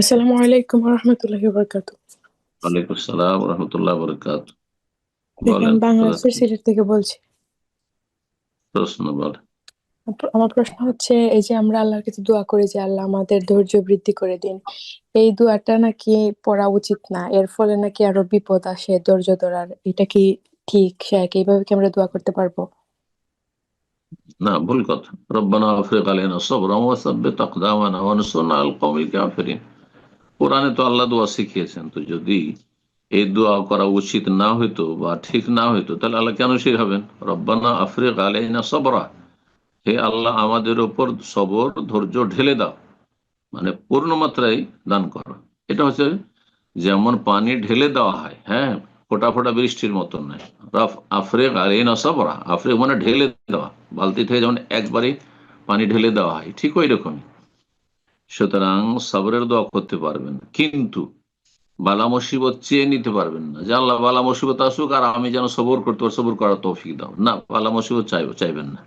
আসসালামু আলাইকুম রহমতুল্লাহি বারাকাতু। ওয়ালাইকুম আসসালাম রহমতুল্লাহ বরকাত। দেখি, বলেন আমি বাংলাদেশের কোথা সিলেট থেকে বলছি। প্রশ্ন বলেন। আমার প্রশ্ন হচ্ছে, এই যে আমরা আল্লাহর কাছে দোয়া করি যে আল্লাহ আমাদের ধৈর্য বৃদ্ধি করে দিন, এই দোয়াটা নাকি পড়া উচিত না, এর ফলে নাকি আরো বিপদ আসে ধৈর্য ধরার, এটা কি ঠিক? এইভাবে কি আমরা দোয়া করতে পারবো? না, ভুল কথা। রব্বানা আফরিক আলাইনা সাবরান ওয়া সাব্বিত আকদামানা ওয়ানসুরনা আল কওমিল কাফিরিন। কোরআনে তো আল্লাহ দোয়া শিখিয়েছেন, তো যদি এই দোয়া করা উচিত না হইতো বা ঠিক না হইতো তাহলে আল্লাহ কেন শিখাবেন? রব্বানা আফরিক আলাইনা সাবরা, হে আল্লাহ আমাদের উপর সবর ধৈর্য ঢেলে দাও, মানে পূর্ণ মাত্রায় দান করো। এটা হচ্ছে যেমন পানি ঢেলে দেওয়া হয়, হ্যাঁ, ফোঁটা ফোঁটা বৃষ্টির মতন নয়। আফরেক আর এই নসাবরা, আফরেক মানে ঢেলে দেওয়া, বালতি থেকে যেমন একবারে পানি ঢেলে দেওয়া হয়, ঠিক ওই রকমই। সুতরাং সবরের দোয়া করতে পারবেন, কিন্তু বালা মুসিবত চেয়ে নিতে পারবেন না যে আল্লাহ বালা মুসিবত আসুক আর আমি যেন সবর করতে পারি, সবর করার তৌফিক দাও। না, বালা মুসিবত চাইবেন না।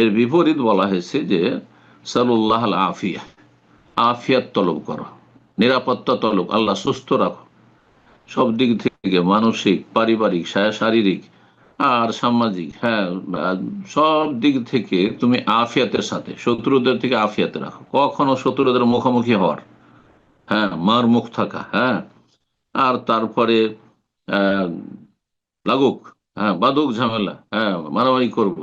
এর বিপরীত বলা হয়েছে যে সাল্লাহ আল আফিয়া, আফিয়াত তলব করো, নিরাপত্তা তলব, আল্লাহ সুস্থ রাখো সব দিক থেকে, মানসিক, পারিবারিক, শারীরিক আর সামাজিক, হ্যাঁ, সব দিক থেকে তুমি আফিয়াতের সাথে, শত্রুদের থেকে আফিয়াতে রাখো, কখনো শত্রুদের মুখোমুখি হওয়ার, হ্যাঁ, মার মুখ থাকা, হ্যাঁ, আর তারপরে আহ লাগুক, হ্যাঁ, বাদুক ঝামেলা, হ্যাঁ, মারামারি করব,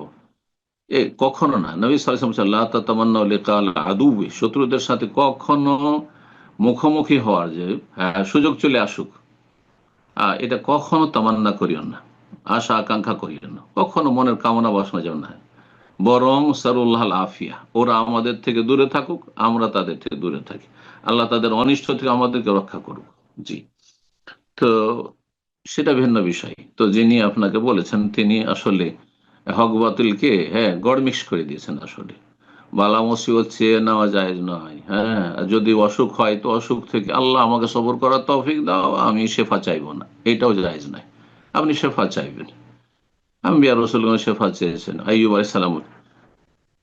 এ কখনো না। নবী সাল্লাল্লাহু আলাইহি ওয়াসাল্লাম লা তাতামান্নাউ লিকাল আদুওয়ি, শত্রুদের সাথে কখনো মুখোমুখি হওয়ার যে, হ্যাঁ, সুযোগ চলে আসুক, এটা কখনো তামান্না করিও না, আশা আকাঙ্ক্ষা করিও না, কখনো মনের কামনা বাসনা যেন না হয়। বরং সারুল্লাহ আফিয়া, ওরা আমাদের থেকে দূরে থাকুক, আমরা তাদের থেকে দূরে থাকি, আল্লাহ তাদের অনিষ্ট থেকে আমাদেরকে রক্ষা করুক। জি। তো সেটা ভিন্ন বিষয়। তো যিনি আপনাকে বলেছেন তিনি আসলে হক বাতিলকে, হ্যাঁ, গড় মিক্স করে দিয়েছেন। আসলে বালা মুসিবত চেয়ে নেওয়া জায়েজ নয়, হ্যাঁ, আর যদি অসুখ হয় তো অসুখ থেকে আল্লাহ আমাকে সবর করার তৌফিক দাও, আমি শেফা চাইবো না, এটাও জায়েজ নয়। আপনি শেফা চাইবেন। আম্বিয়া রাসূলগণ শেফা চেয়েছেন। আইয়ুব আলাইহিস সালাম,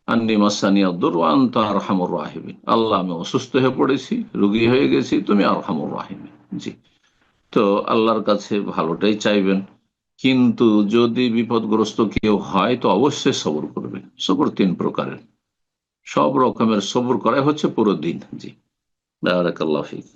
আন্নী মাসানিয়া দুর ওয়া আনতা আরহামুর রাহিমিন, আল্লাহ আমি অসুস্থ হয়ে পড়েছি, রোগী হয়ে গেছি, তুমি আরহামুর রাহিমিন। জি। তো আল্লাহর কাছে ভালোটাই চাইবেন, কিন্তু যদি বিপদগ্রস্ত কেউ হয় তো অবশ্যই সবর করবেন। সবর তিন প্রকারের, সব রকমের সবর করাই হচ্ছে পুরো দিন। জি। বারাকাল্লাহু ফিক।